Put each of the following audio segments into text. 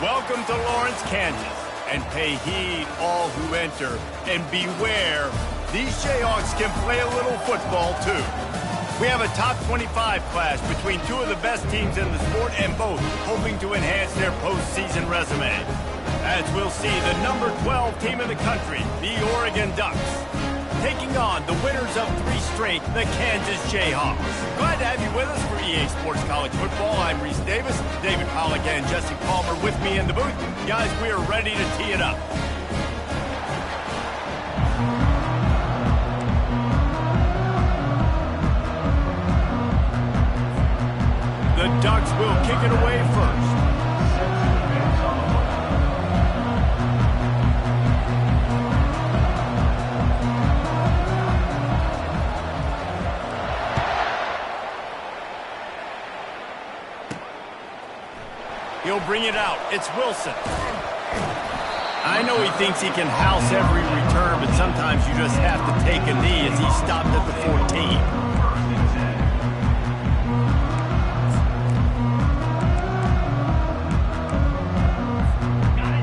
Welcome to Lawrence, Kansas, and pay heed all who enter, and beware, these Jayhawks can play a little football too. We have a top 25 clash between two of the best teams in the sport, and both hoping to enhance their postseason resume. As we'll see, the number 12 team in the country, the Oregon Ducks, taking on the winners of 3 straight, the Kansas Jayhawks. Glad to have you with us for EA Sports College Football. I'm Reese Davis, David Pollack and Jesse Palmer with me in the booth. Guys, we are ready to tee it up. The Ducks will kick it away first. He'll bring it out. It's Wilson. I know he thinks he can house every return, but sometimes you just have to take a knee as he stopped at the 14.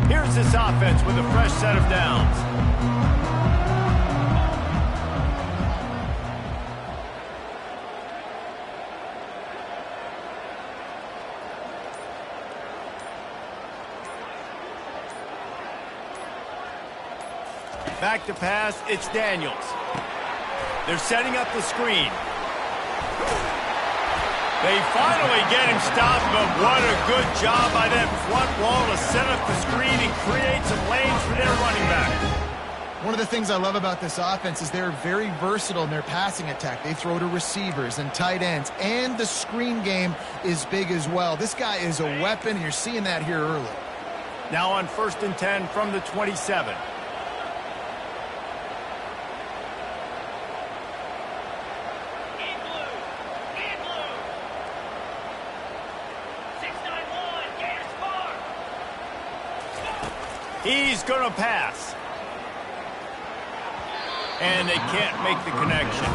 Here's this offense with a fresh set of downs. Back to pass, it's Daniels. They're setting up the screen. They finally get him stopped, but what a good job by that front wall to set up the screen and create some lanes for their running back. One of the things I love about this offense is they're very versatile in their passing attack. They throw to receivers and tight ends, and the screen game is big as well. This guy is a weapon, and you're seeing that here early. Now on 1st and 10 from the 27. He's going to pass. And they can't make the connection.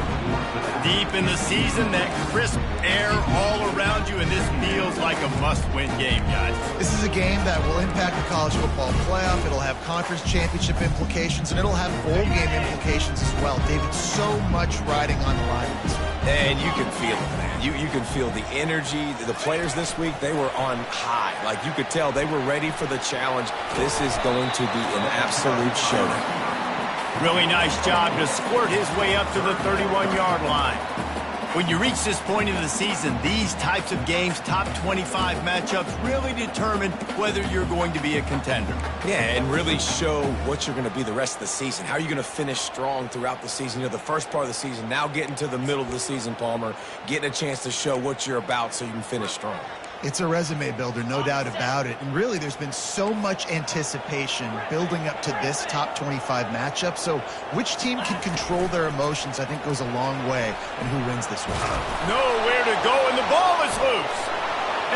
Deep in the season, that crisp air all around you, and this feels like a must-win game, guys. This is a game that will impact the college football playoff. It'll have conference championship implications, and it'll have bowl game implications as well. David, so much riding on the line. And you can feel it, man. You can feel the energy. The players this week, they were on high. Like, you could tell they were ready for the challenge. This is going to be an absolute showdown. Really nice job to squirt his way up to the 31-yard line. When you reach this point in the season, these types of games, top 25 matchups, really determine whether you're going to be a contender. Yeah, and really show what you're going to be the rest of the season. How are you going to finish strong throughout the season? You know, the first part of the season, now getting to the middle of the season, Palmer, getting a chance to show what you're about so you can finish strong. It's a resume builder, no doubt about it. And really, there's been so much anticipation building up to this top 25 matchup. So which team can control their emotions, I think, goes a long way in who wins this one. Nowhere to go, and the ball is loose.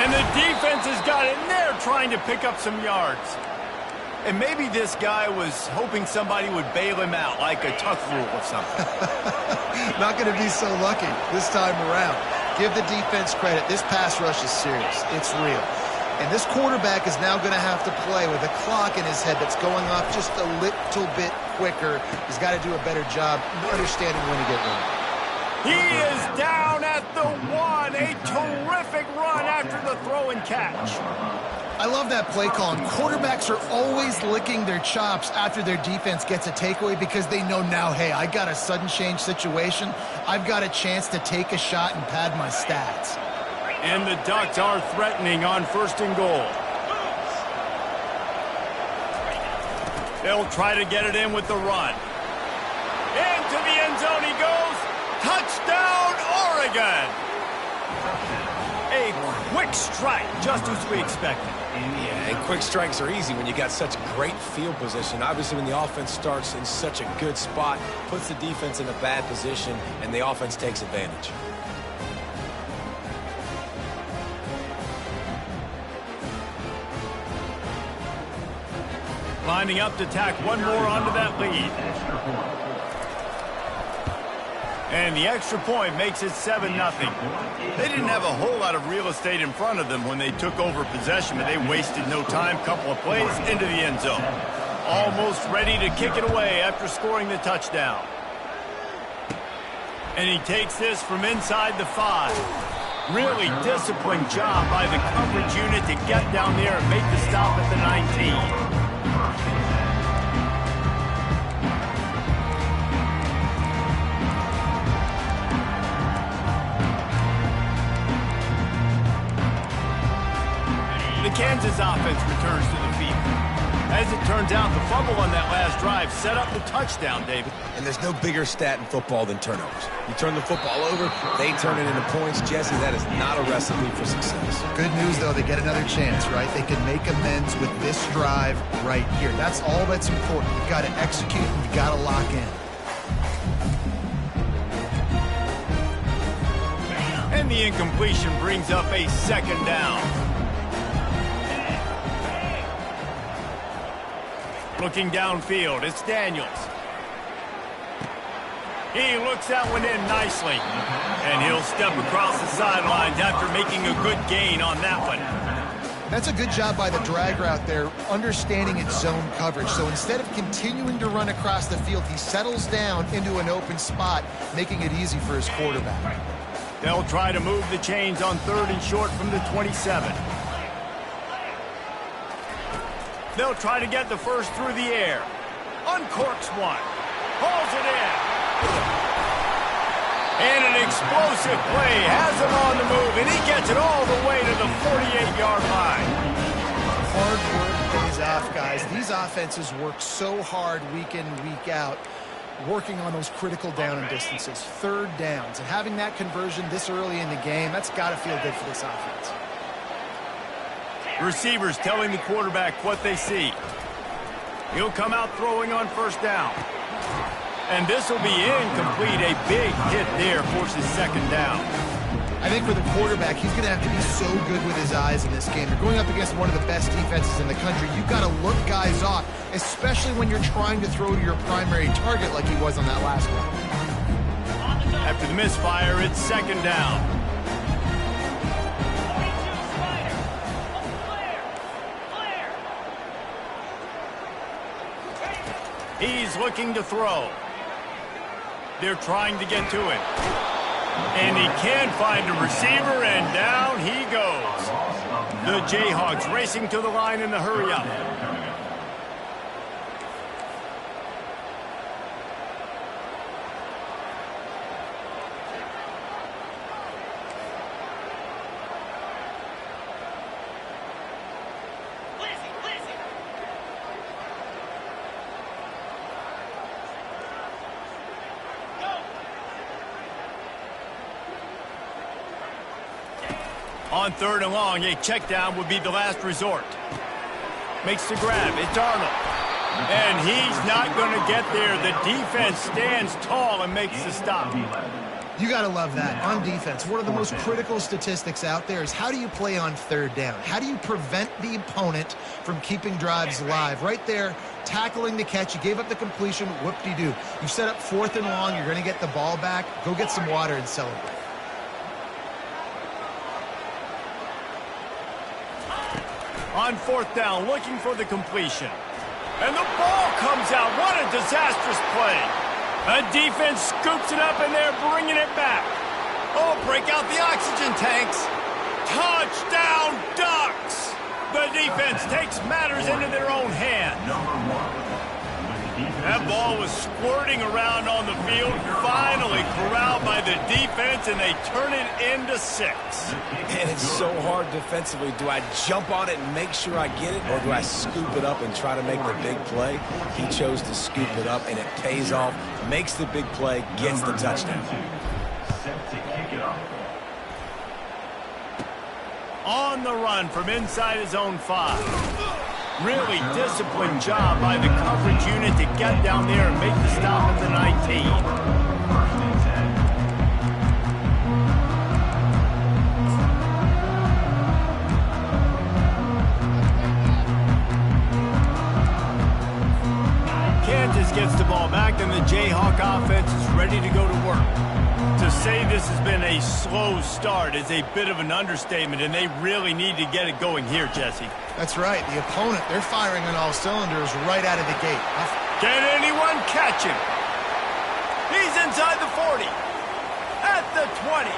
And the defense has got in there trying to pick up some yards. And maybe this guy was hoping somebody would bail him out, like a tuck rule or something. Not going to be so lucky this time around. Give the defense credit. This pass rush is serious. It's real. And this quarterback is now going to have to play with a clock in his head that's going off just a little bit quicker. He's got to do a better job understanding when to get ready. He is down at the 1. A terrific run after the throw and catch. I love that play call. And quarterbacks are always licking their chops after their defense gets a takeaway because they know now, hey, I got a sudden change situation. I've got a chance to take a shot and pad my stats. And the Ducks are threatening on 1st and goal. They'll try to get it in with the run. Into the end zone he goes. Touchdown, Oregon! A quick strike, just as we expected. Yeah, and quick strikes are easy when you got such great field position. Obviously, when the offense starts in such a good spot, puts the defense in a bad position, and the offense takes advantage. Lining up to tack one more onto that lead. And the extra point makes it 7-0. They didn't have a whole lot of real estate in front of them when they took over possession, but they wasted no time. Couple of plays into the end zone. Almost ready to kick it away after scoring the touchdown. And he takes this from inside the 5. Really disciplined job by the coverage unit to get down there and make the stop at the 19. The Kansas offense returns to the field. As it turns out, the fumble on that last drive set up the touchdown, David. And there's no bigger stat in football than turnovers. You turn the football over, they turn it into points. Jesse, that is not a recipe for success. Good news, though, they get another chance, right? They can make amends with this drive right here. That's all that's important. You've got to execute and you've got to lock in. And the incompletion brings up a 2nd down. Looking downfield, it's Daniels. He looks that one in nicely. And he'll step across the sidelines after making a good gain on that one. That's a good job by the drag route there, understanding its zone coverage. So instead of continuing to run across the field, he settles down into an open spot, making it easy for his quarterback. They'll try to move the chains on 3rd and short from the 27. They'll try to get the first through the air. Uncorks one. Hauls it in. And an explosive play has him on the move, and he gets it all the way to the 48-yard line. Hard work pays off, guys. These offenses work so hard week in, week out, working on those critical down and distances, 3rd downs. And having that conversion this early in the game, that's got to feel good for this offense. Receivers telling the quarterback what they see. He'll come out throwing on 1st down. And this will be incomplete. A big hit there forces 2nd down. I think for the quarterback, he's going to have to be so good with his eyes in this game. You're going up against one of the best defenses in the country. You've got to look guys off, especially when you're trying to throw to your primary target like he was on that last one. After the misfire, it's 2nd down. He's looking to throw. They're trying to get to it. And he can find a receiver, and down he goes. The Jayhawks racing to the line in the hurry-up. On 3rd and long, a check down would be the last resort. Makes the grab. It's Arnold. And he's not going to get there. The defense stands tall and makes the stop. You got to love that. On defense, one of the most critical statistics out there is how do you play on 3rd down? How do you prevent the opponent from keeping drives alive? Right there, tackling the catch. You gave up the completion. Whoop-de-doo. You set up 4th and long. You're going to get the ball back. Go get some water and celebrate. On 4th down, looking for the completion. And the ball comes out. What a disastrous play. A defense scoops it up, and they're bringing it back. Oh, break out the oxygen tanks. Touchdown, Ducks. The defense takes matters into their own hands. That ball was squirting around on the field, finally corralled by the defense, and they turn it into 6. And it's so hard defensively. Do I jump on it and make sure I get it, or do I scoop it up and try to make the big play? He chose to scoop it up, and it pays off, makes the big play, gets the touchdown. On the run from inside his own 5. Really disciplined job by the coverage unit to get down there and make the stop at the 19. Kansas Kansas gets the ball back, and the Jayhawk offense is ready to go to work. To say this has been a slow start is a bit of an understatement, and they really need to get it going here, Jesse. That's right. The opponent, they're firing on all cylinders right out of the gate. Can anyone catch him? He's inside the 40, at the 20.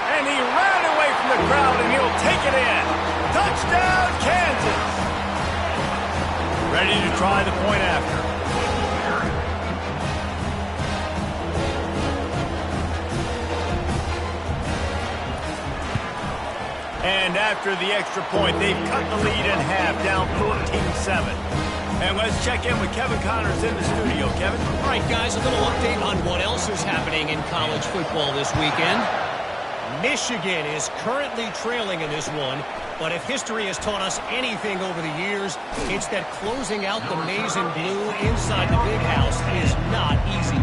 And he ran away from the crowd, and he'll take it in. Touchdown, Kansas! Ready to try the point after. And after the extra point, they've cut the lead in half, down 14-7. And let's check in with Kevin Connors in the studio. Kevin? All right, guys, a little update on what else is happening in college football this weekend. Michigan is currently trailing in this one, but if history has taught us anything over the years, it's that closing out the maize and blue inside the big house is not easy.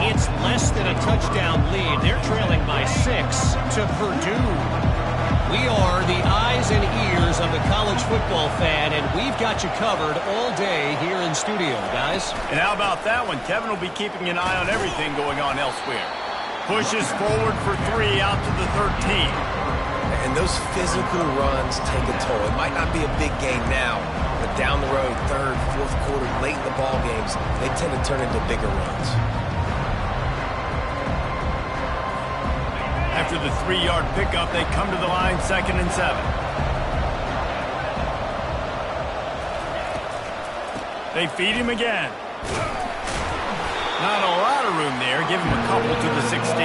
It's less than a touchdown lead. They're trailing by 6 to Purdue. We are the eyes and ears of the college football fan, and we've got you covered all day here in studio, guys. And how about that one? Kevin will be keeping an eye on everything going on elsewhere. Pushes forward for 3 out to the 13. And those physical runs take a toll. It might not be a big game now, but down the road, third, fourth quarter, late in the ball games, they tend to turn into bigger runs. After the 3-yard pickup, they come to the line, 2nd and 7. They feed him again. Not a lot of room there. Give him a couple to the 16.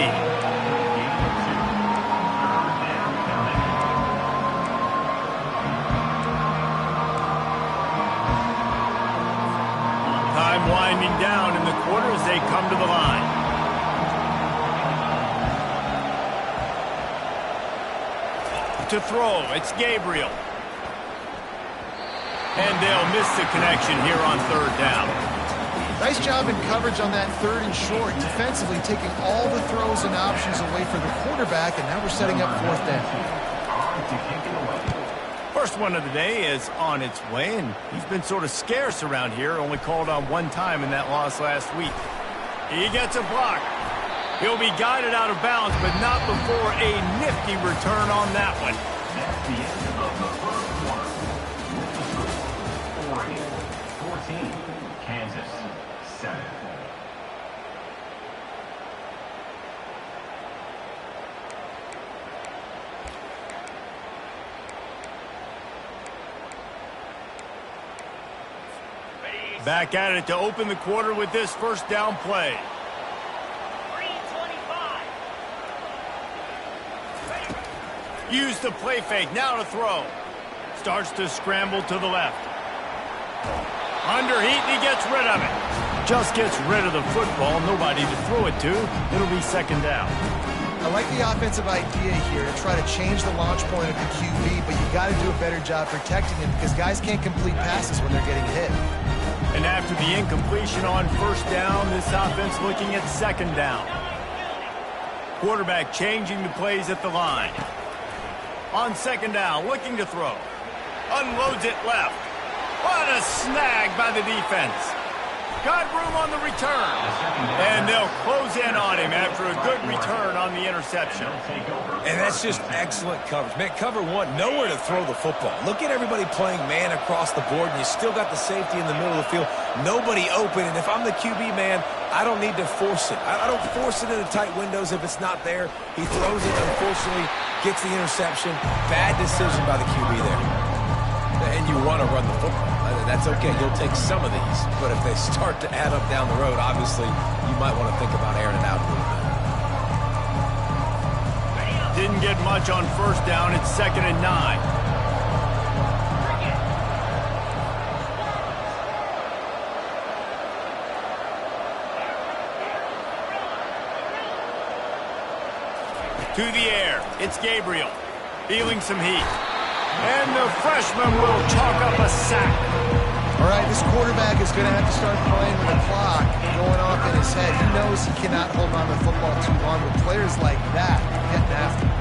Time winding down in the quarter as they come to the line. To throw, it's Gabriel. And they'll miss the connection here on 3rd down. Nice job in coverage on that 3rd and short, defensively taking all the throws and options away for the quarterback, and now we're setting up 4th down. First one of the day is on its way, and he's been sort of scarce around here, only called on 1 time in that loss last week. He gets a block. He'll be guided out of bounds, but not before a nifty return on that one. That's the end of the first quarter. 14, Kansas, 7. Back at it to open the quarter with this 1st down play. Use the play fake, now to throw. Starts to scramble to the left. Under heat, and he gets rid of it. Just gets rid of the football, nobody to throw it to. It'll be 2nd down. I like the offensive idea here to try to change the launch point of the QB, but you got to do a better job protecting him because guys can't complete passes when they're getting hit. And after the incompletion on 1st down, this offense looking at 2nd down. Quarterback changing the plays at the line. On 2nd down, looking to throw. Unloads it left. What a snag by the defense. Got room on the return. And they'll close in on him after a good return on the interception. And that's just excellent coverage. Man, cover 1, nowhere to throw the football. Look at everybody playing man across the board, and you still got the safety in the middle of the field. Nobody open, and if I'm the QB, man, I don't need to force it. I don't force it into tight windows if it's not there. He throws it, unfortunately, gets the interception. Bad decision by the QB there. And you want to run the football. That's okay. You'll take some of these. But if they start to add up down the road, obviously, you might want to think about airing it out a little bit. Didn't get much on 1st down. It's 2nd and 9. To the air. It's Gabriel. Feeling some heat. And the freshman will chalk up a sack. All right, this quarterback is going to have to start playing with the clock going off in his head. He knows he cannot hold on to the football too long with players like that getting after him.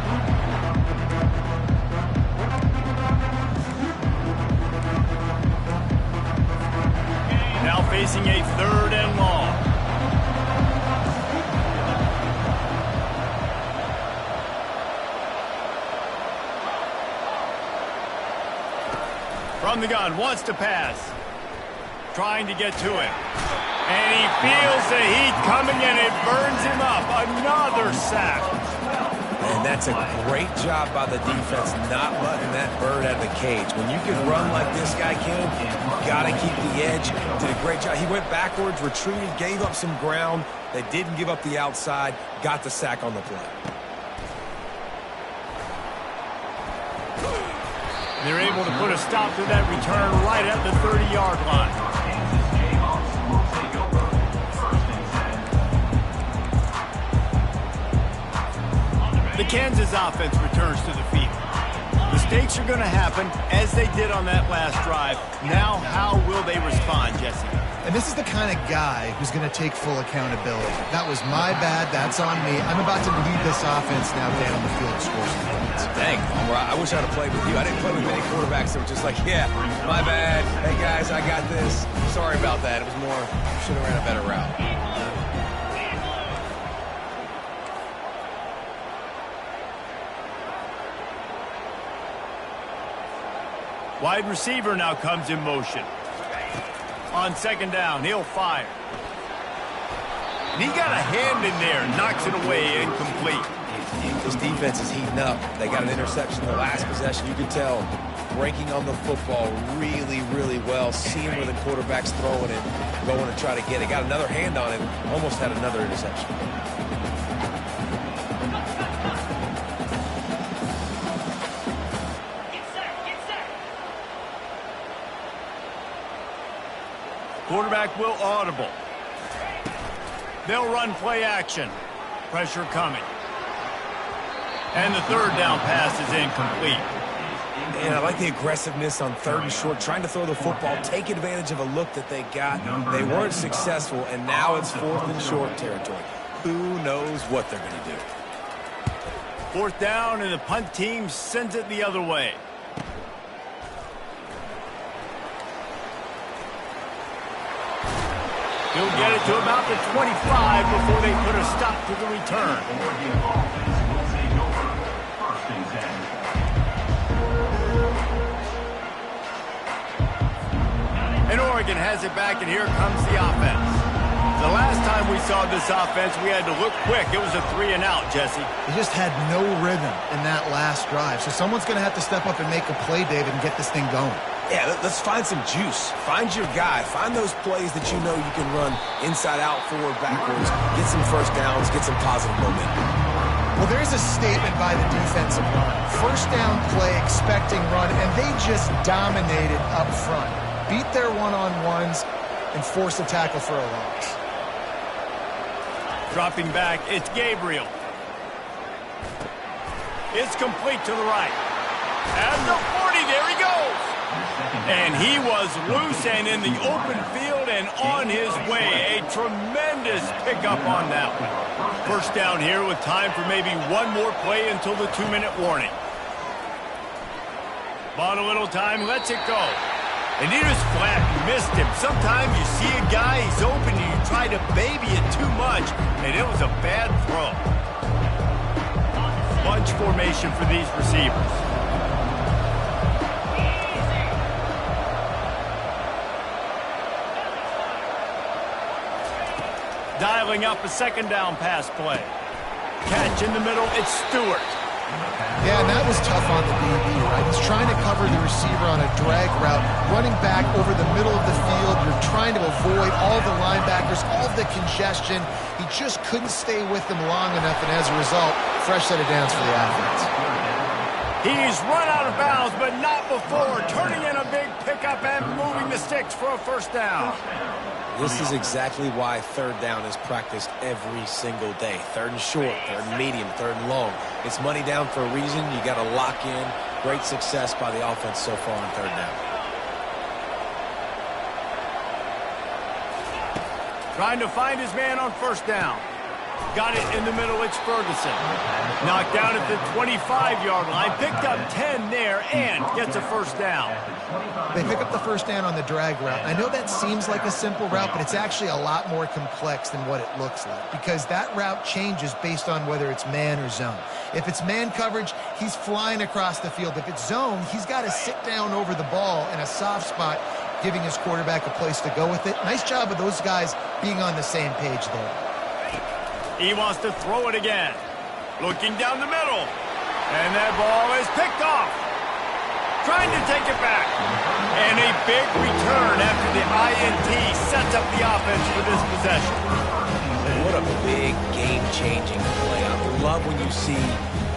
Now now facing a 3rd and long. From the gun, wants to pass. Trying to get to him. And he feels the heat coming and it burns him up. Another sack. And that's a great job by the defense not letting that bird out of the cage. When you can run like this guy can, you got to keep the edge. Did a great job. He went backwards, retreated, gave up some ground. They didn't give up the outside, got the sack on the play. They're able to put a stop to that return right at the 30-yard line. The Kansas offense returns to the field. Mistakes are going to happen, as they did on that last drive. Now, how will they respond, Jesse? And this is the kind of guy who's going to take full accountability. That was my bad. That's on me. I'm about to lead this offense now down the field to score some points. Dang, I wish I'd have played with you. I didn't play with many quarterbacks that were just like, yeah, my bad. Hey, guys, I got this. Sorry about that. It was more, should have ran a better route. Wide receiver now comes in motion. On 2nd down, he'll fire. And he got a hand in there, knocks it away, incomplete. This defense is heating up. They got an interception in the last possession. You can tell breaking on the football really, really well. Seeing where the quarterback's throwing it, going to try to get it. Got another hand on it, almost had another interception. Quarterback will audible. They'll run play action. Pressure coming. And the 3rd down pass is incomplete. And I like the aggressiveness on 3rd and short, trying to throw the football, take advantage of a look that they got. They weren't successful, and now it's 4th and short territory. Who knows what they're going to do? 4th down, and the punt team sends it the other way. He'll get it to about the 25 before they put a stop to the return. And Oregon has it back, and here comes the offense. The last time we saw this offense, we had to look quick. It was a 3 and out, Jesse. They just had no rhythm in that last drive. So someone's going to have to step up and make a play, David, and get this thing going. Yeah, let's find some juice. Find your guy. Find those plays that you know you can run inside out, forward, backwards. Get some first downs. Get some positive momentum. Well, there's a statement by the defensive line. 1st down play, expecting run, and they just dominated up front. Beat their one-on-ones and force a tackle for a loss. Dropping back, it's Gabriel. It's complete to the right. At the 40, there he goes. And he was loose and in the open field and on his way. A tremendous pickup on that one. 1st down here with time for maybe one more play until the 2-minute warning. Bought a little time, lets it go. And he just flat missed him. Sometimes you see a guy, he's open, and you try to baby it too much, and it was a bad throw. Bunch formation for these receivers. Dialing up a 2nd down pass play. Catch in the middle, it's Stewart. Yeah, and that was tough on the DB, right? He's trying to cover the receiver on a drag route, running back over the middle of the field. You're trying to avoid all the linebackers, all the congestion. He just couldn't stay with them long enough, and as a result, fresh set of downs for the offense. He's run out of bounds, but not before. Turning in a big pickup and moving the sticks for a 1st down. This is exactly why 3rd down is practiced every single day. 3rd and short, 3rd and medium, 3rd and long. It's money down for a reason. You got to lock in. Great success by the offense so far on 3rd down. Trying to find his man on 1st down. Got it in the middle, it's Ferguson. Knocked down at the 25-yard line, picked up 10 there, and gets a first down. They pick up the first down on the drag route. I know that seems like a simple route, but it's actually a lot more complex than what it looks like because that route changes based on whether it's man or zone. If it's man coverage, he's flying across the field. If it's zone, he's got to sit down over the ball in a soft spot, giving his quarterback a place to go with it. Nice job of those guys being on the same page there. He wants to throw it again. Looking down the middle. And that ball is picked off. Trying to take it back. And a big return after the INT sets up the offense for this possession. What a big game-changing play. I love when you see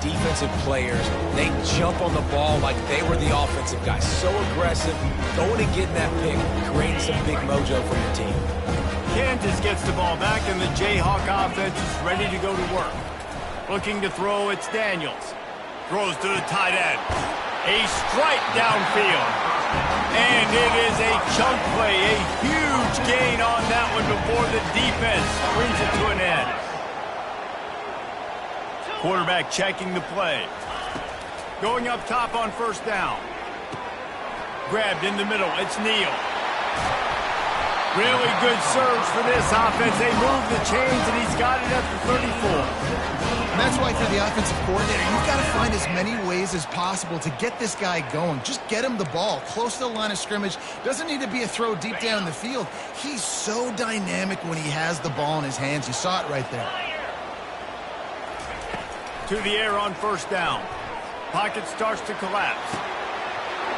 defensive players, they jump on the ball like they were the offensive guys. So aggressive, going and getting that pick, creating some big mojo for your team. Kansas gets the ball back, and the Jayhawk offense is ready to go to work. Looking to throw, it's Daniels. Throws to the tight end. A strike downfield. And it is a chunk play, a huge gain on that one before the defense brings it to an end. Quarterback checking the play. Going up top on first down. Grabbed in the middle, it's Neal. Really good surge for this offense. They move the chains, and he's got it at the 34. And that's why for the offensive coordinator, you've got to find as many ways as possible to get this guy going. Just get him the ball close to the line of scrimmage. Doesn't need to be a throw deep down the field. He's so dynamic when he has the ball in his hands. You saw it right there. To the air on first down. Pocket starts to collapse.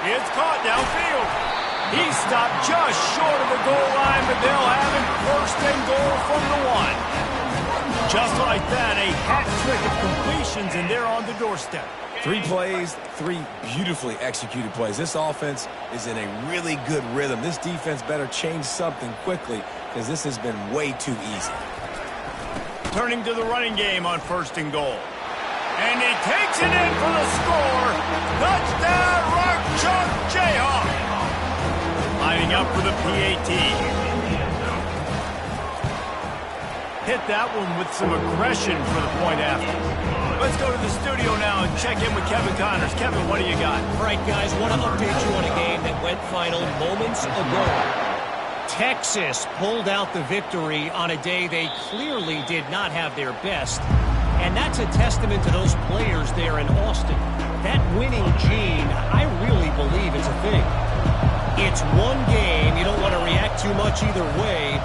It's caught downfield. He stopped just short of the goal line, but they'll have it first and goal from the 1. Just like that, a hat trick of completions, and they're on the doorstep. 3 plays, 3 beautifully executed plays. This offense is in a really good rhythm. This defense better change something quickly because this has been way too easy. Turning to the running game on first and goal. And he takes it in for the score. Touchdown, Rock Chalk Jayhawk. Lining up for the PAT. Hit that one with some aggression for the point after. Let's go to the studio now and check in with Kevin Connors. Kevin, what do you got? All right, guys, want to update you on a game that went final moments ago. Texas pulled out the victory on a day they clearly did not have their best. And that's a testament to those players there in Austin. That winning gene, I really believe it's a thing. It's one game. You don't want to react too much either way.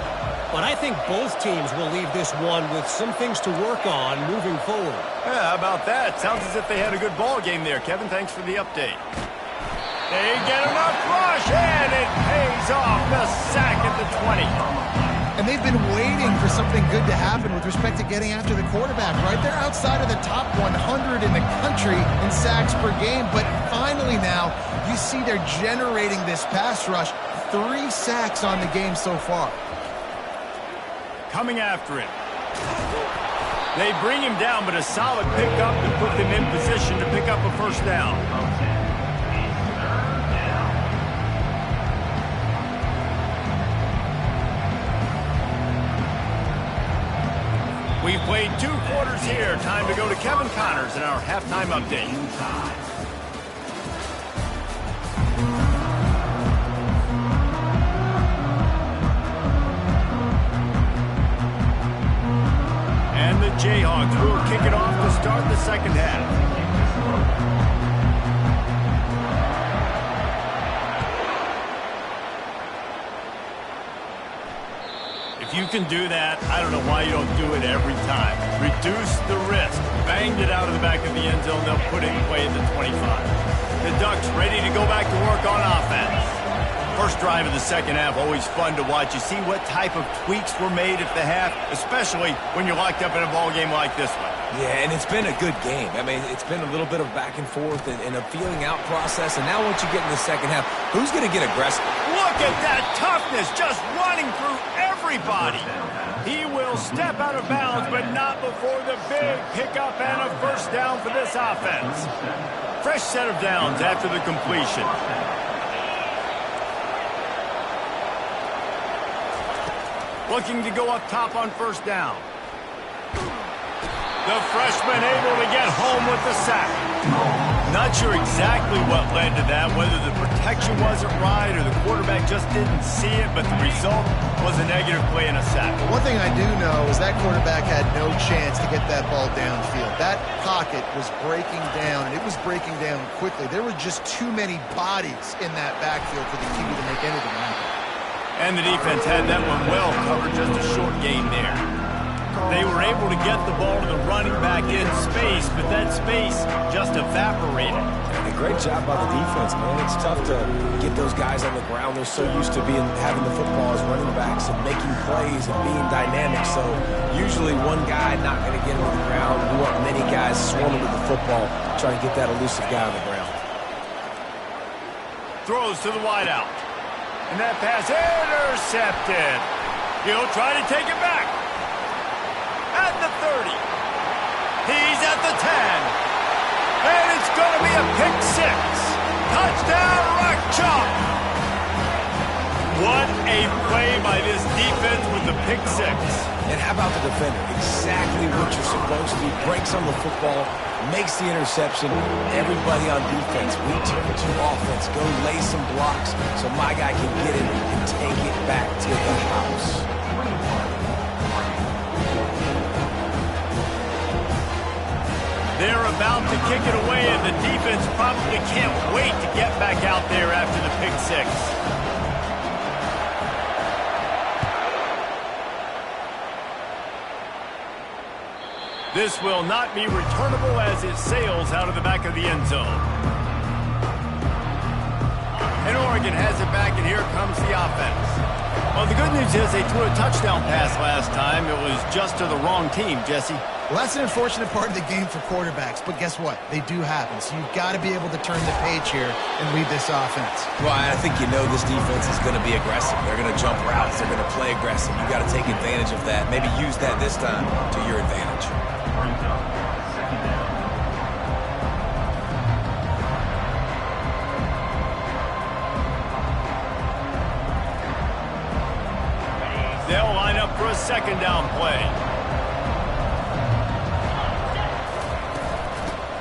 But I think both teams will leave this one with some things to work on moving forward. Yeah, how about that? Sounds as if they had a good ball game there. Kevin, thanks for the update. They get enough rush, and it pays off. The sack at the 20. And they've been waiting for something good to happen with respect to getting after the quarterback, right? They're outside of the top 100 in the country in sacks per game, but finally now you see they're generating this pass rush. 3 sacks on the game so far. Coming after it. They bring him down, but a solid pickup to put them in position to pick up a first down. We've played 2 quarters here. Time to go to Kevin Connors in our halftime update. And the Jayhawks will kick it off to start the second half. If you can do that, I don't know why you don't do it every time. Reduce the risk. Banged it out of the back of the end zone. They'll put it in play at the 25. The Ducks ready to go back to work on offense. First drive of the second half, always fun to watch. You see what type of tweaks were made at the half, especially when you're locked up in a ball game like this one. Yeah, and it's been a good game. I mean, it's been a little bit of back and forth and a feeling out process. And now once you get in the second half, who's going to get aggressive? Look at that toughness, just running through everybody. He will step out of bounds, but not before the big pickup and a first down for this offense. Fresh set of downs after the completion. Looking to go up top on first down. The freshman able to get home with the sack. Not sure exactly what led to that, whether the protection wasn't right or the quarterback just didn't see it, but the result was a negative play and a sack. One thing I do know is that quarterback had no chance to get that ball downfield. That pocket was breaking down, and it was breaking down quickly. There were just too many bodies in that backfield for the QB to make anything happen. And the defense had that one well covered, just a short gain there. They were able to get the ball to the running back in space, but that space just evaporated. And a great job by the defense, man. It's tough to get those guys on the ground. They're so used to having the football as running backs and making plays and being dynamic. So usually one guy not going to get him on the ground. You want many guys swarming with the football, trying to get that elusive guy on the ground. Throws to the wideout. And that pass intercepted. He'll try to take it back. At the 30. He's at the 10. And it's going to be a pick six. Touchdown, Rock Chalk. What a play by this defense with the pick six. And how about the defender? Exactly what you're supposed to. Breaks on the football, makes the interception. Everybody on defense, we turn to offense. Go lay some blocks so my guy can get it and take it back to the house. They're about to kick it away, and the defense probably can't wait to get back out there after the pick six. This will not be returnable as it sails out of the back of the end zone. And Oregon has it back, and here comes the offense. Well, the good news is they threw a touchdown pass last time. It was just to the wrong team, Jesse. Well, that's an unfortunate part of the game for quarterbacks, but guess what? They do happen, so you've got to be able to turn the page here and lead this offense. Well, I think you know this defense is going to be aggressive. They're going to jump routes. They're going to play aggressive. You've got to take advantage of that. Maybe use that this time to your advantage. Second down. They'll line up for a second down play.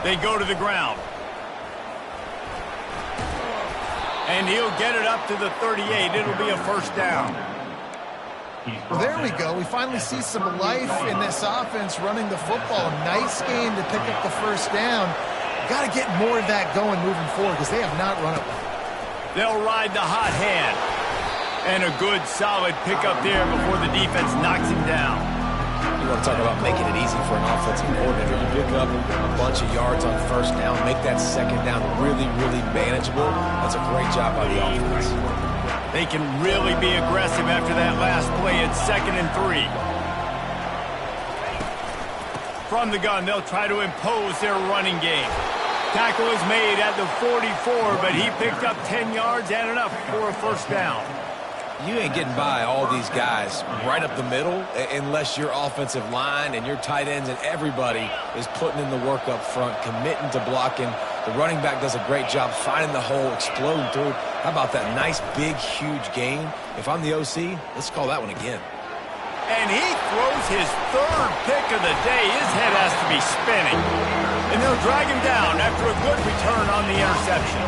They go to the ground. And he'll get it up to the 38. It'll be a first down. Well, there we go. We finally see some life in this offense running the football. Nice game to pick up the first down. Got to get more of that going moving forward because they have not run it well. They'll ride the hot hand. And a good, solid pickup there before the defense knocks him down. You want to talk about making it easy for an offensive coordinator. You pick up a bunch of yards on first down, make that second down really, really manageable. That's a great job by the offense. They can really be aggressive after that last play. It's 2nd and 3. From the gun, they'll try to impose their running game. Tackle is made at the 44, but he picked up 10 yards and enough for a first down. You ain't getting by all these guys right up the middle unless your offensive line and your tight ends and everybody is putting in the work up front, committing to blocking. The running back does a great job finding the hole, exploding through. How about that nice, big, huge gain? If I'm the OC, let's call that one again. And he throws his third pick of the day. His head has to be spinning. And they'll drag him down after a good return on the interception.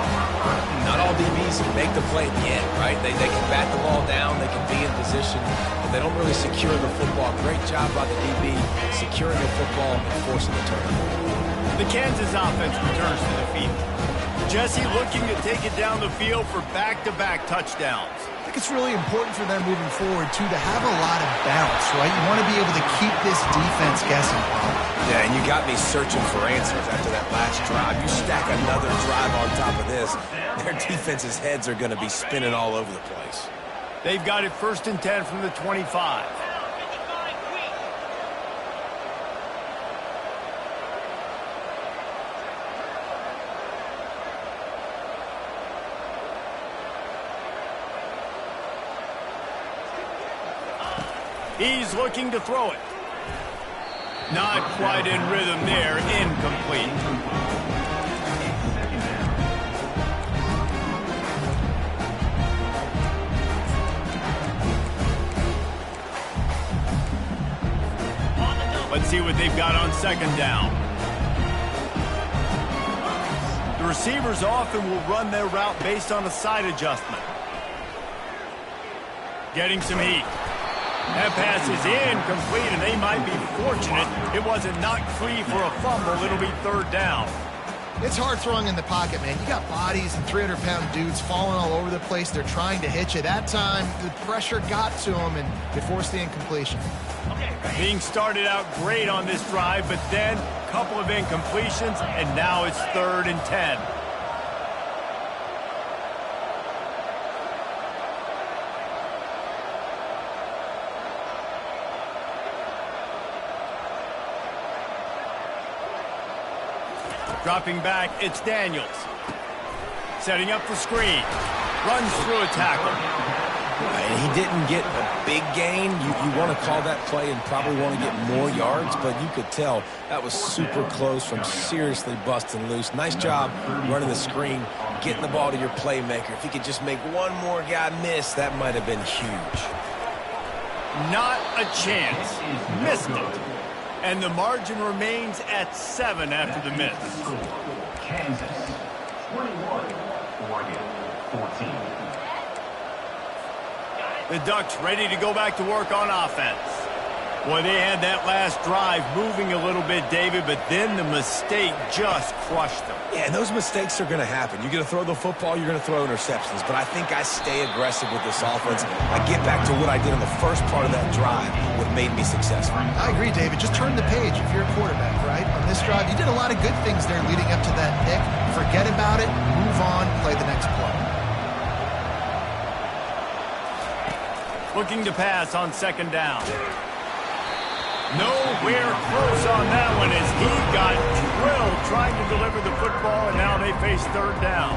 Not all DBs can make the play at the end, right? They can bat the ball down, they can be in position, but they don't really secure the football. Great job by the DB securing the football and forcing the turnover. The Kansas offense returns to the field. Jesse looking to take it down the field for back-to-back touchdowns. I think it's really important for them moving forward, too, to have a lot of bounce, right? You want to be able to keep this defense guessing. Yeah, and you got me searching for answers after that last drive. You stack another drive on top of this, their defense's heads are going to be spinning all over the place. They've got it 1st and 10 from the 25. He's looking to throw it. Not quite in rhythm there. Incomplete. Let's see what they've got on second down. The receivers often will run their route based on a side adjustment. Getting some heat. That pass is incomplete, and they might be fortunate it wasn't knocked free for a fumble. It'll be third down. It's hard throwing in the pocket, man. You got bodies and 300-pound dudes falling all over the place. They're trying to hit you. That time, the pressure got to them, and it forced the incompletion. Being started out great on this drive, but then a couple of incompletions, and now it's 3rd and 10. Dropping back, it's Daniels. Setting up the screen. Runs through a tackle. And he didn't get a big gain. You want to call that play and probably want to get more yards, but you could tell that was super close from seriously busting loose. Nice job running the screen, getting the ball to your playmaker. If he could just make one more guy miss, that might have been huge. Not a chance. Missed it. And the margin remains at 7 after the miss. Kansas 21, Oregon 14. The Ducks ready to go back to work on offense. Boy, they had that last drive moving a little bit, David, but then the mistake just crushed them. Yeah, and those mistakes are going to happen. You're going to throw the football, you're going to throw interceptions. But I think I stay aggressive with this offense. I get back to what I did in the first part of that drive, what made me successful. I agree, David. Just turn the page if you're a quarterback, right? On this drive, you did a lot of good things there leading up to that pick. Forget about it, move on, play the next play. Looking to pass on second down. Nowhere close on that one as he got drilled trying to deliver the football, and now they face third down.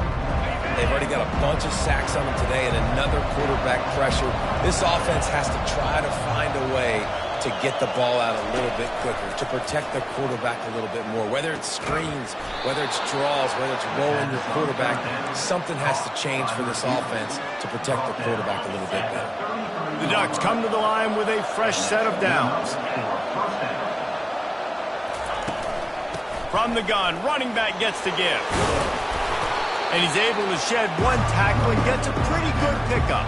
They've already got a bunch of sacks on them today and another quarterback pressure. This offense has to try to find a way to get the ball out a little bit quicker, to protect the quarterback a little bit more. Whether it's screens, whether it's draws, whether it's rolling your quarterback, something has to change for this offense to protect the quarterback a little bit better. The Ducks come to the line with a fresh set of downs. From the gun, running back gets to give. And he's able to shed one tackle and gets a pretty good pickup.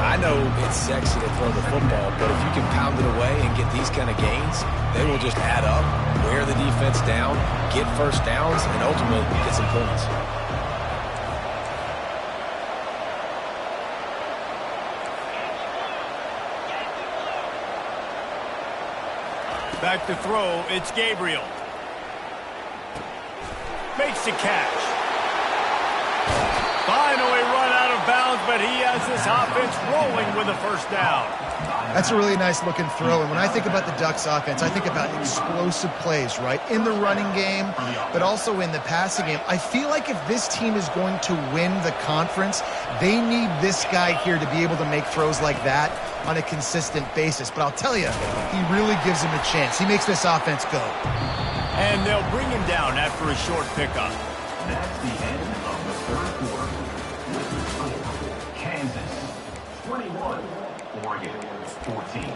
I know it's sexy to throw the football, but if you can pound it away and get these kind of gains, they will just add up, wear the defense down, get first downs, and ultimately get some points. Back to throw, it's Gabriel. Makes the catch. Finally run out of bounds, but he has this offense rolling with a first down. That's a really nice looking throw, and when I think about the Ducks offense, I think about explosive plays, right? In the running game, but also in the passing game. I feel like if this team is going to win the conference, they need this guy here to be able to make throws like that on a consistent basis. But I'll tell you, he really gives him a chance. He makes this offense go. And they'll bring him down after a short pickup. That's the end of the third quarter. With the score, Kansas 21, Oregon 14.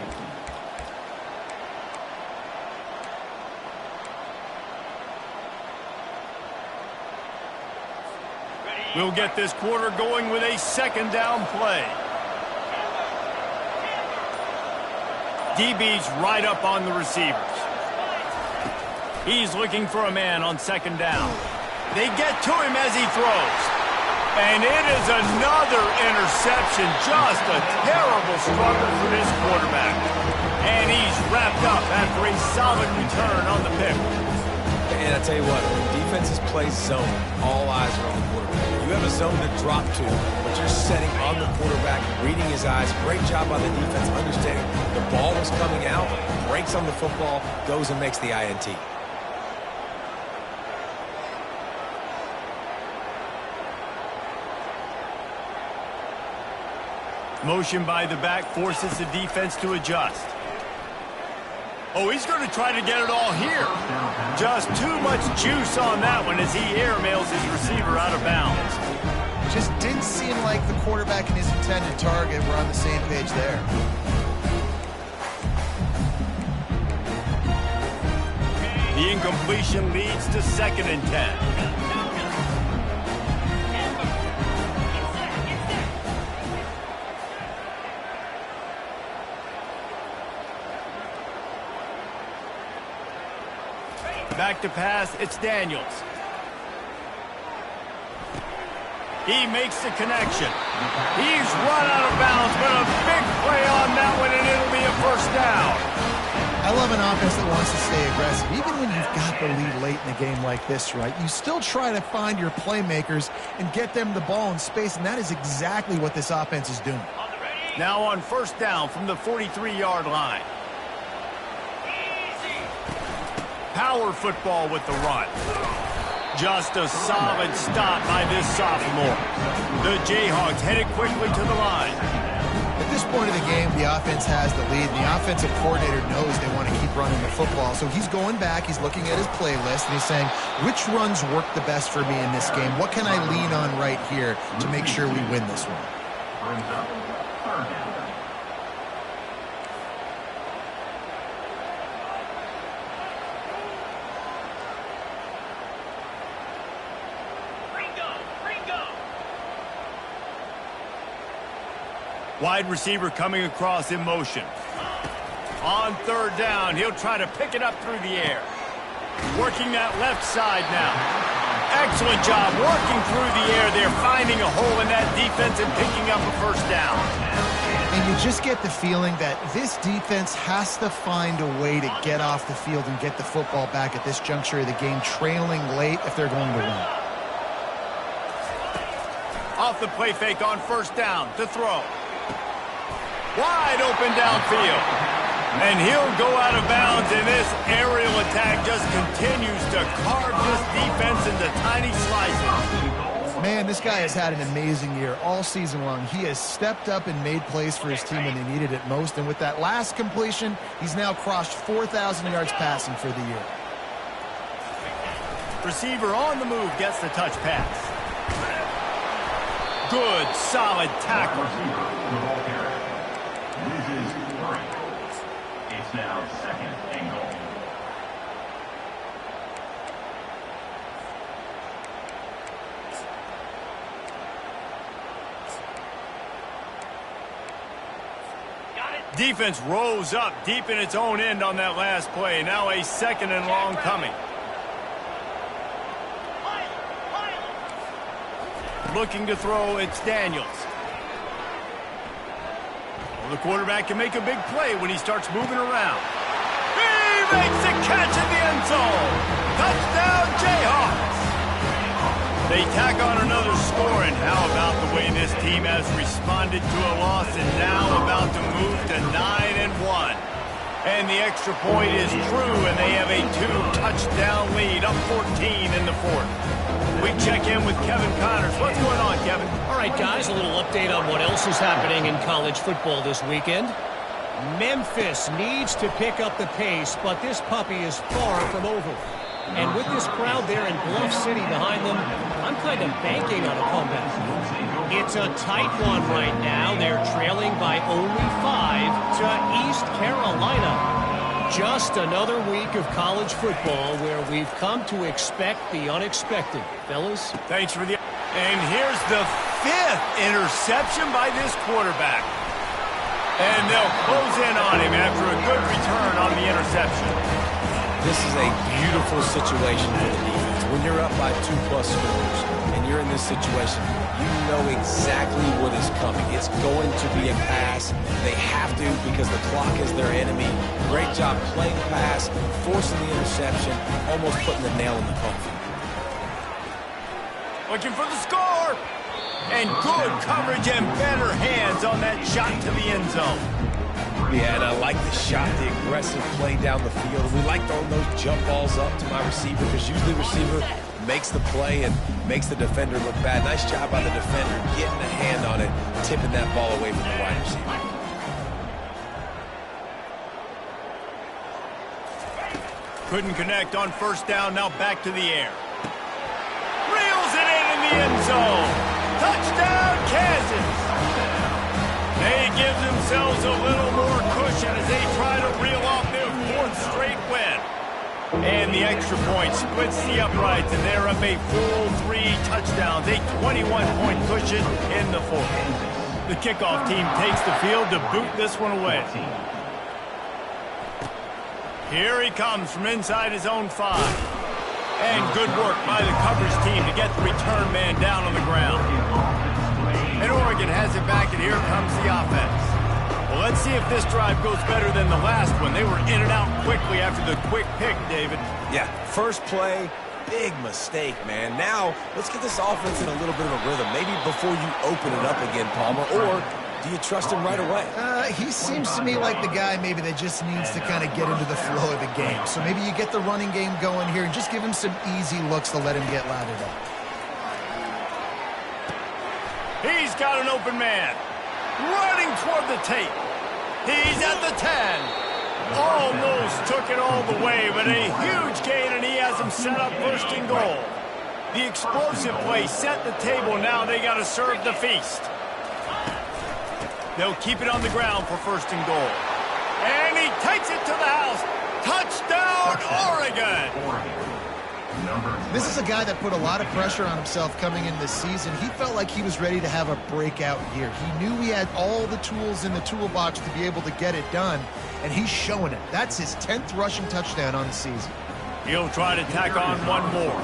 We'll get this quarter going with a second down play. DB's right up on the receivers. He's looking for a man on second down. They get to him as he throws. And it is another interception. Just a terrible struggle for this quarterback. And he's wrapped up after a solid return on the pick. And I tell you what, defenses play zone. All eyes are on the quarterback. You have a zone to drop to, but you're setting on the quarterback, reading his eyes. Great job by the defense, understanding the ball was coming out, breaks on the football, goes and makes the INT. Motion by the back forces the defense to adjust. Oh, he's going to try to get it all here. Just too much juice on that one as he airmails his receiver out of bounds. Just didn't seem like the quarterback and his intended target were on the same page there. The incompletion leads to 2nd and 10. Back to pass, it's Daniels. He makes the connection. He's run out of bounds, but a big play on that one, and it'll be a 1st down. I love an offense that wants to stay aggressive. Even when you've got the lead late in a game like this, right, you still try to find your playmakers and get them the ball in space, and that is exactly what this offense is doing. Now on 1st down from the 43-yard line. Power football with the run. Just a solid stop by this sophomore. The Jayhawks headed quickly to the line. At this point of the game, the offense has the lead, and the offensive coordinator knows they want to keep running the football. So he's going back, he's looking at his playlist, and he's saying, which runs work the best for me in this game? What can I lean on right here to make sure we win this one? Brings up 3rd down. Wide receiver coming across in motion. On 3rd down, he'll try to pick it up through the air. Working that left side now. Excellent job working through the air. They're finding a hole in that defense and picking up a 1st down. And you just get the feeling that this defense has to find a way to get off the field and get the football back at this juncture of the game, trailing late if they're going to win. Off the play fake on 1st down to throw. Wide open downfield. And he'll go out of bounds, and this aerial attack just continues to carve this defense into tiny slices. Man, this guy has had an amazing year all season long. He has stepped up and made plays for his team when they needed it most. And with that last completion, he's now crossed 4,000 yards passing for the year. Receiver on the move gets the touch pass. Good, solid tackle. Loses 3. It's now 2nd and goal. Defense rose up deep in its own end on that last play. Now a 2nd and long coming. Looking to throw, it's Daniels. Well, the quarterback can make a big play when he starts moving around. He makes a catch in the end zone. Touchdown, Jayhawks. They tack on another score, and how about the way this team has responded to a loss and now about to move to 9-1. And the extra point is true, and they have a 2-touchdown lead, up 14 in the 4th. We check in with Kevin Connors. What's going on, Kevin? All right, guys, a little update on what else is happening in college football this weekend. Memphis needs to pick up the pace, but this puppy is far from over. And with this crowd there in Bluff City behind them, I'm kind of banking on a comeback. It's a tight one right now. They're trailing by only 5 to East Carolina. Just another week of college football where we've come to expect the unexpected. Fellas? Thanks for the... And here's the 5th interception by this quarterback. And they'll close in on him after a good return on the interception. This is a beautiful situation for the defense. When you're up by 2+ scores and you're in this situation, you know exactly what is coming. It's going to be a pass. They have to because the clock is their enemy. Great job playing pass, forcing the interception, almost putting the nail in the coffin. Looking for the score. And good coverage and better hands on that shot to the end zone. Yeah, and I like the shot, the aggressive play down the field. We like throwing those jump balls up to my receiver because usually the receiver makes the play and makes the defender look bad. Nice job by the defender getting a hand on it, tipping that ball away from the wide receiver. Couldn't connect on 1st down, now back to the air. Reels it in the end zone. Touchdown, Kansas. They give themselves a little more cushion as they try to reel off their 4th straight win. And the extra point splits the uprights, and they're up a full 3 touchdowns, a 21-point cushion in the fourth. The kickoff team takes the field to boot this one away. Here he comes from inside his own 5. And good work by the coverage team to get the return man down on the ground. And Oregon has it back, and here comes the offense. Well, let's see if this drive goes better than the last one. They were in and out quickly after the quick pick, David. Yeah, first play, big mistake, man. Now, let's get this offense in a little bit of a rhythm. Maybe before you open it up again, Palmer, or do you trust him right away? He seems to me like the guy maybe that just needs to kind of get into the flow of the game. So maybe you get the running game going here and just give him some easy looks to let him get lathered up. He's got an open man. Running toward the tape. He's at the 10. Almost took it all the way, but a huge gain, and he has him set up first and goal. The explosive play set the table. Now they got to serve the feast. They'll keep it on the ground for first and goal. And he takes it to the house. Touchdown, Oregon! This is a guy that put a lot of pressure on himself coming in this season. He felt like he was ready to have a breakout year. He knew he had all the tools in the toolbox to be able to get it done, and he's showing it. That's his 10th rushing touchdown on the season. He'll try to tack on one more.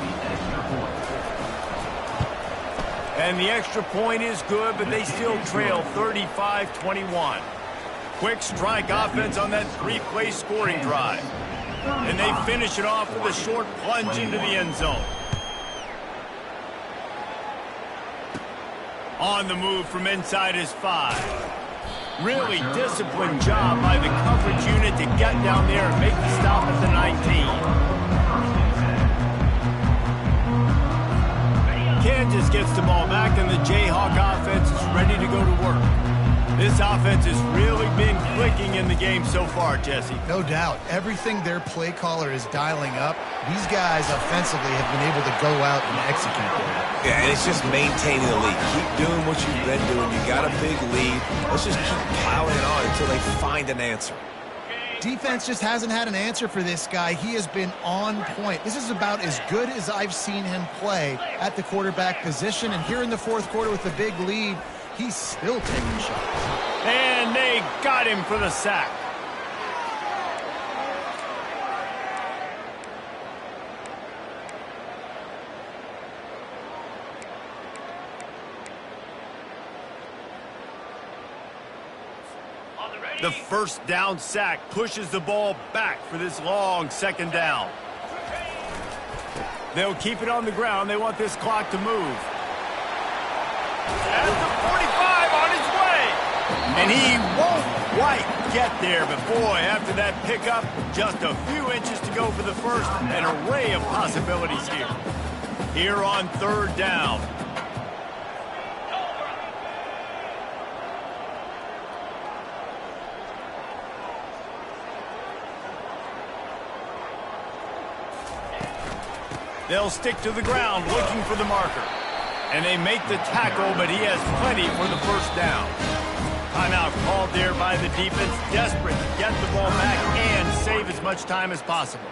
And the extra point is good, but they still trail 35-21. Quick strike offense on that 3-play scoring drive. And they finish it off with a short plunge into the end zone. On the move from inside his 5. Really disciplined job by the coverage unit to get down there and make the stop at the 19. Kansas gets the ball back, and the Jayhawk offense is ready to go to work. This offense has really been clicking in the game so far, Jesse. No doubt. Everything their play caller is dialing up, these guys offensively have been able to go out and execute that. Yeah, and it's just maintaining the lead. Keep doing what you've been doing. You got a big lead. Let's just keep piling it on until they find an answer. Defense just hasn't had an answer for this guy. He has been on point. This is about as good as I've seen him play at the quarterback position. And here in the fourth quarter with the big lead, he's still taking shots. And they got him for the sack. The first down sack pushes the ball back for this long second down. They'll keep it on the ground. They want this clock to move. At the 45 on his way. And he won't quite get there, but boy, after that pickup, just a few inches to go for the first. An array of possibilities here. Here on third down. They'll stick to the ground looking for the marker. And they make the tackle, but he has plenty for the first down. Timeout called there by the defense, desperate to get the ball back and save as much time as possible.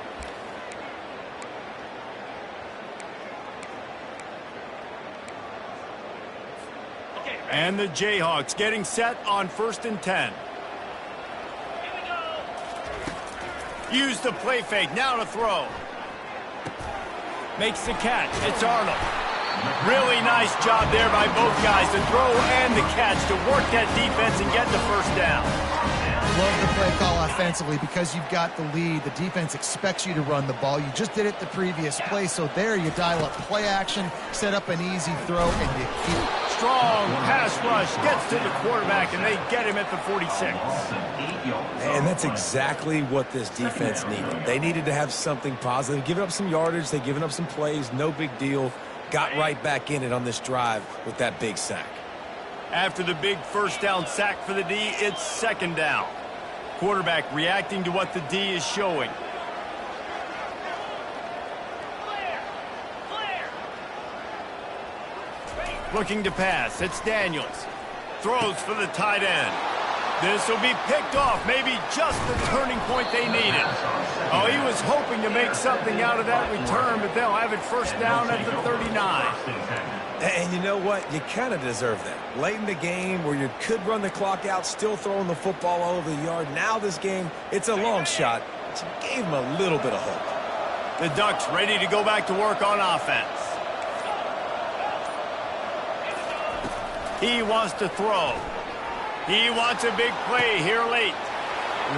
And the Jayhawks getting set on 1st and 10. Use the play fake, now to throw. Makes the catch. It's Arnold. Really nice job there by both guys, the throw and the catch, to work that defense and get the first down. Love the play call offensively because you've got the lead. The defense expects you to run the ball. You just did it the previous play, so there you dial up play action, set up an easy throw, and you keep it. Strong pass rush gets to the quarterback, and they get him at the 46. And that's exactly what this defense needed. They needed to have something positive. Giving up some yardage, they've given up some plays, no big deal. Got right back in it on this drive with that big sack. After the big first down sack for the D, it's second down. Quarterback reacting to what the D is showing. Looking to pass, it's Daniels. Throws for the tight end. This will be picked off, maybe just the turning point they needed. Oh, he was hoping to make something out of that return, but they'll have it first down at the 39. And you know what? You kind of deserve that. Late in the game where you could run the clock out, still throwing the football all over the yard. Now this game, it's a long shot. So you gave him a little bit of hope. The Ducks ready to go back to work on offense. He wants to throw. He wants a big play here late.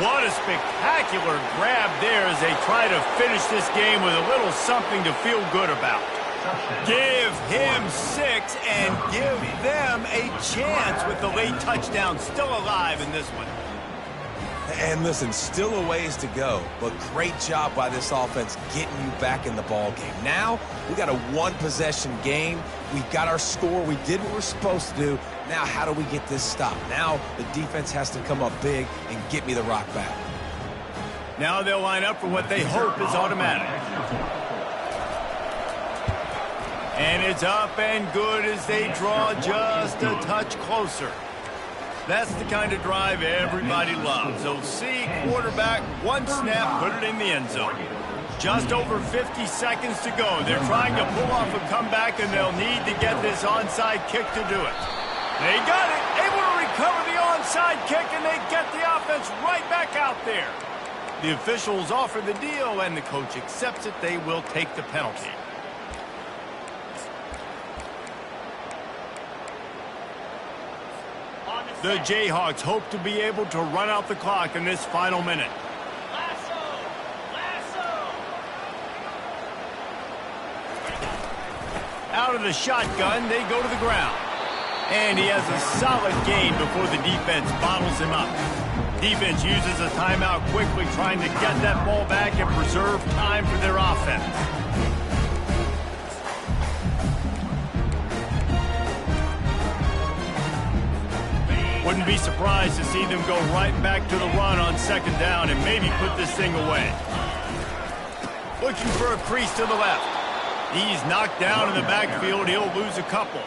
What a spectacular grab there as they try to finish this game with a little something to feel good about. Give him 6 and give them a chance with the late touchdown still alive in this one. And listen, still a ways to go, but great job by this offense getting you back in the ball game. Now, we got a one-possession game. We got our score. We did what we're supposed to do. Now, how do we get this stopped? Now, the defense has to come up big and get me the rock back. Now they'll line up for what they hope is automatic. And it's up and good as they draw just a touch closer. That's the kind of drive everybody loves. They'll see quarterback, one snap, put it in the end zone. Just over 50 seconds to go. They're trying to pull off a comeback, and they'll need to get this onside kick to do it. They got it, able to recover the onside kick, and they get the offense right back out there. The officials offer the deal, and the coach accepts it. They will take the penalty. The Jayhawks hope to be able to run out the clock in this final minute. Out of the shotgun, they go to the ground. And he has a solid gain before the defense bottles him up. Defense uses a timeout quickly, trying to get that ball back and preserve time for their offense. Wouldn't be surprised to see them go right back to the run on second down and maybe put this thing away. Looking for a crease to the left. He's knocked down in the backfield. He'll lose a couple.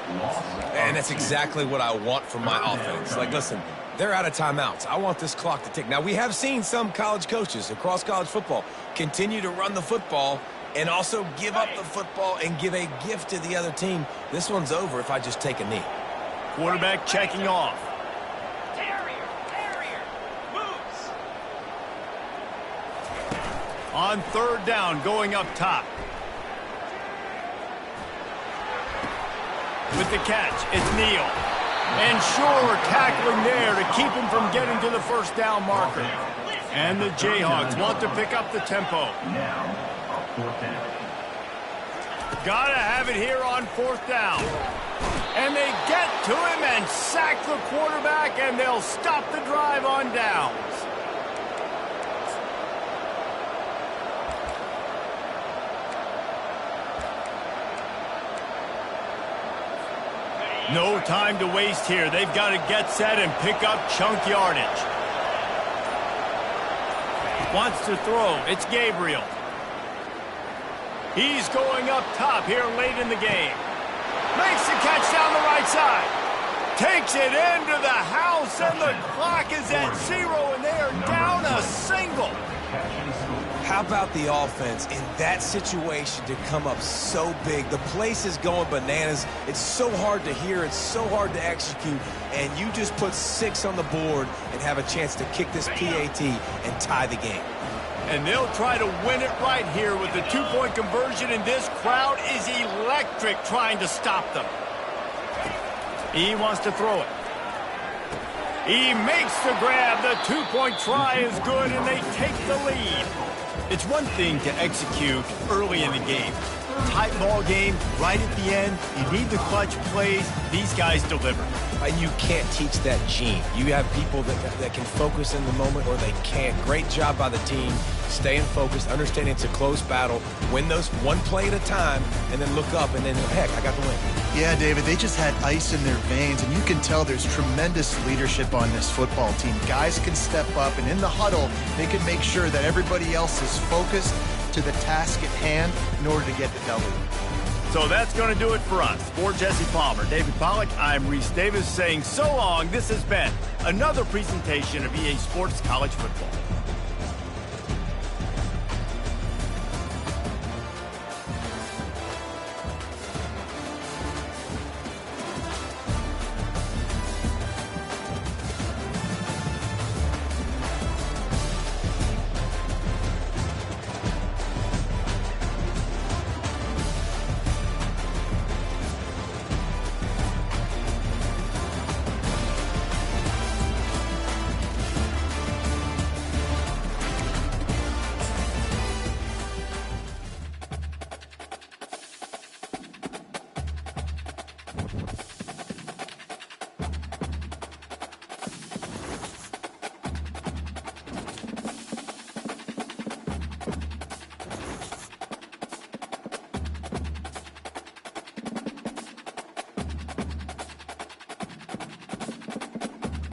And that's exactly what I want from my offense. Like, listen, they're out of timeouts. I want this clock to tick. Now, we have seen some college coaches across college football continue to run the football and also give up the football and give a gift to the other team. This one's over if I just take a knee. Quarterback checking off. On third down, going up top. With the catch, it's Neal. And sure, tackling there to keep him from getting to the first down marker. And the Jayhawks want to pick up the tempo. Gotta have it here on fourth down. And they get to him and sack the quarterback, and they'll stop the drive on downs. No time to waste here. They've got to get set and pick up chunk yardage. Wants to throw. It's Gabriel. He's going up top here late in the game. Makes the catch down the right side. Takes it into the house, and the clock is at 0, and they are down a single. How about the offense in that situation to come up so big? The place is going bananas. It's so hard to hear. It's so hard to execute. And you just put 6 on the board and have a chance to kick this PAT and tie the game. And they'll try to win it right here with the 2-point conversion, and this crowd is electric trying to stop them. He wants to throw it. He makes the grab. The 2-point try is good, and they take the lead. It's one thing to execute early in the game. Tight ball game, right at the end. You need the clutch plays. These guys deliver. And you can't teach that gene. You have people that can focus in the moment, or they can't. Great job by the team, staying focused, understanding it's a close battle, win those one play at a time, and then look up, and then, heck, I got the win. Yeah, David, they just had ice in their veins, and you can tell there's tremendous leadership on this football team. Guys can step up, and in the huddle, they can make sure that everybody else is focused to the task at hand in order to get the W. So that's going to do it for us. For Jesse Palmer, David Pollack, I'm Reese Davis saying so long. This has been another presentation of EA Sports College Football.